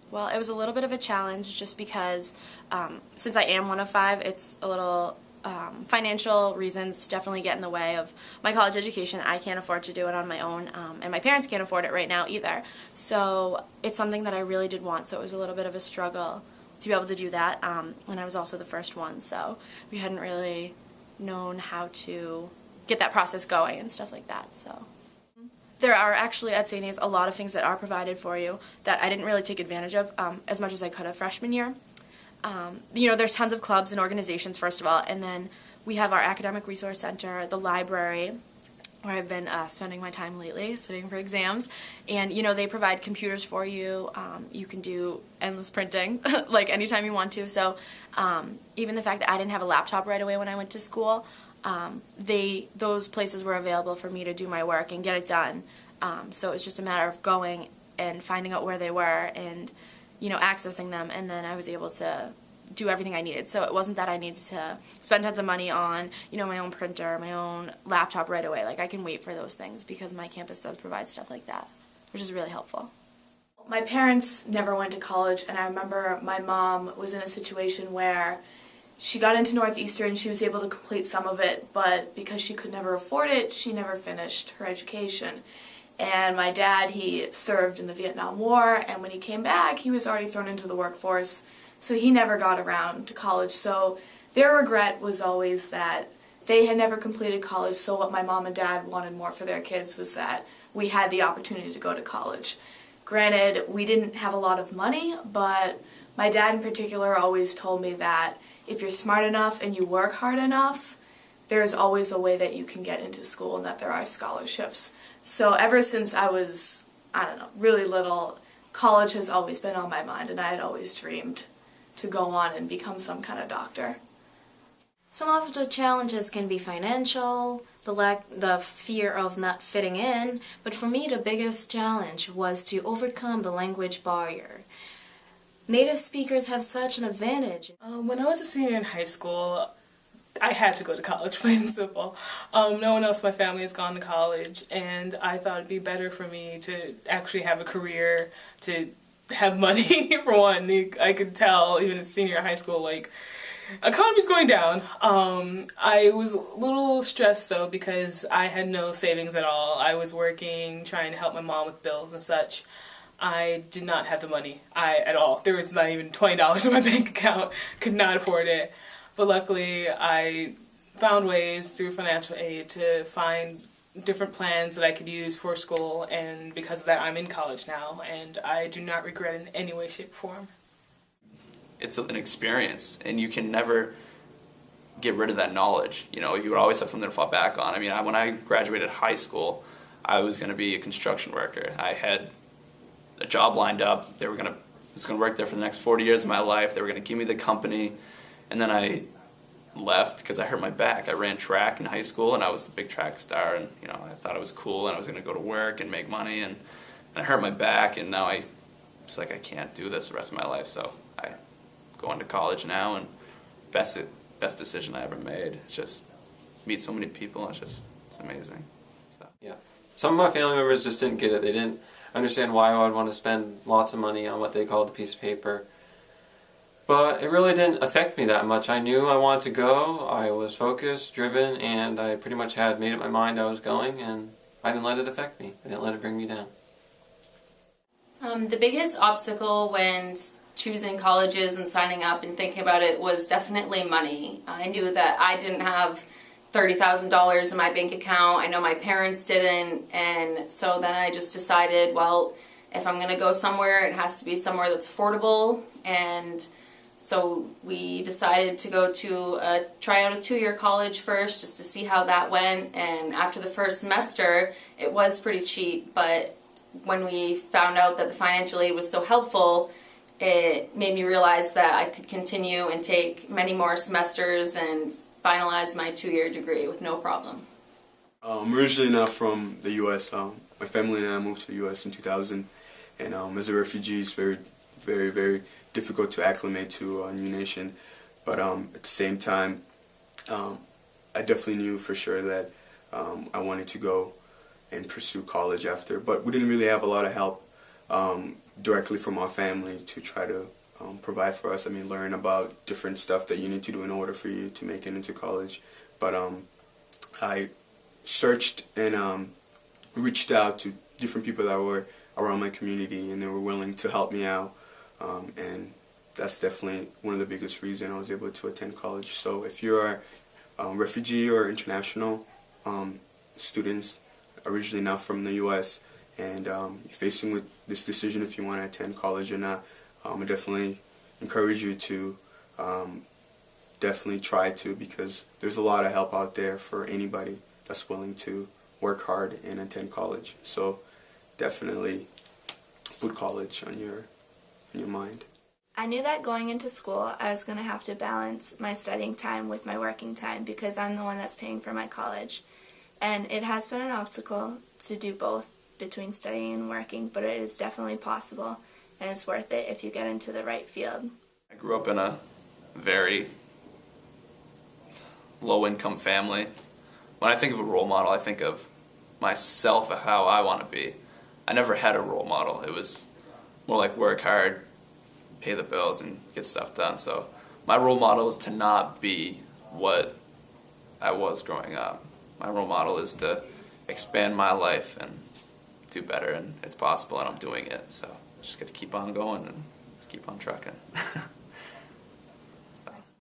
Well, it was a little bit of a challenge just because since I am one of five, it's a little financial reasons definitely get in the way of my college education. I can't afford to do it on my own, and my parents can't afford it right now either. So it's something that I really did want, so it was a little bit of a struggle to be able to do that. And I was also the first one, so we hadn't really known how to get that process going and stuff like that. So there are actually at St. A's a lot of things that are provided for you that I didn't really take advantage of as much as I could have freshman year. There's tons of clubs and organizations, first of all, and then we have our Academic Resource Center, the library, where I've been spending my time lately, studying for exams, and, they provide computers for you. You can do endless printing, like, anytime you want to, so even the fact that I didn't have a laptop right away when I went to school, those places were available for me to do my work and get it done. So it's just a matter of going and finding out where they were and, accessing them, and then I was able to do everything I needed. So it wasn't that I needed to spend tons of money on, my own printer, my own laptop right away. Like, I can wait for those things because my campus does provide stuff like that, which is really helpful. My parents never went to college, and I remember my mom was in a situation where she got into Northeastern, she was able to complete some of it, but because she could never afford it, she never finished her education. And my dad, he served in the Vietnam War, and when he came back, he was already thrown into the workforce, so he never got around to college. So their regret was always that they had never completed college, so what my mom and dad wanted more for their kids was that we had the opportunity to go to college. Granted, we didn't have a lot of money, but my dad in particular always told me that if you're smart enough and you work hard enough, there's always a way that you can get into school and that there are scholarships. So ever since I was, really little, college has always been on my mind, and I had always dreamed to go on and become some kind of doctor. Some of the challenges can be financial, the fear of not fitting in, but for me the biggest challenge was to overcome the language barrier. Native speakers have such an advantage. When I was a senior in high school, I had to go to college, plain and simple. No one else in my family has gone to college, and I thought it'd be better for me to actually have a career, to have money, for one. I could tell, even as senior in high school, like, economy's going down. I was a little stressed, though, because I had no savings at all. I was working, trying to help my mom with bills and such. I did not have the money at all. There was not even $20 in my bank account. Could not afford it. But luckily, I found ways through financial aid to find different plans that I could use for school, and because of that, I'm in college now, and I do not regret it in any way, shape, or form. It's an experience, and you can never get rid of that knowledge. You would always have something to fall back on. I mean, when I graduated high school, I was going to be a construction worker. I had a job lined up. I was going to work there for the next 40 years of my life. They were going to give me the company. And then I left because I hurt my back. I ran track in high school, and I was a big track star, and I thought it was cool, and I was going to go to work and make money, and I hurt my back, and now it's like I can't do this the rest of my life. So I go into college now, and best decision I ever made. It's just meet so many people. It's amazing. So. Yeah, some of my family members just didn't get it. They didn't understand why I would want to spend lots of money on what they called a piece of paper. But it really didn't affect me that much. I knew I wanted to go, I was focused, driven, and I pretty much had made up my mind I was going, and I didn't let it affect me. I didn't let it bring me down. The biggest obstacle when choosing colleges and signing up and thinking about it was definitely money. I knew that I didn't have $30,000 in my bank account. I know my parents didn't, and so then I just decided, well, if I'm going to go somewhere, it has to be somewhere that's affordable, and so we decided to go to try out a 2-year college first just to see how that went, and after the first semester it was pretty cheap, but when we found out that the financial aid was so helpful, it made me realize that I could continue and take many more semesters and finalize my 2-year degree with no problem. I'm originally not from the U.S. My family and I moved to the U.S. in 2000, and as a refugee, it's very, very, very difficult to acclimate to a new nation. But at the same time, I definitely knew for sure that I wanted to go and pursue college after. But we didn't really have a lot of help directly from our family to try to provide for us. I mean, learn about different stuff that you need to do in order for you to make it into college. But I searched and reached out to different people that were around my community, and they were willing to help me out. And that's definitely one of the biggest reasons I was able to attend college. So if you're a refugee or international students originally not from the U.S., and you're facing with this decision if you want to attend college or not, I definitely encourage you to definitely try to, because there's a lot of help out there for anybody that's willing to work hard and attend college. So definitely put college on your mind. I knew that going into school I was going to have to balance my studying time with my working time because I'm the one that's paying for my college. And it has been an obstacle to do both between studying and working, but it is definitely possible, and it's worth it if you get into the right field. I grew up in a very low-income family. When I think of a role model, I think of myself, how I want to be. I never had a role model. It was more like work hard, pay the bills, and get stuff done. So my role model is to not be what I was growing up. My role model is to expand my life and do better, and it's possible, and I'm doing it. So just got to keep on going and keep on trucking.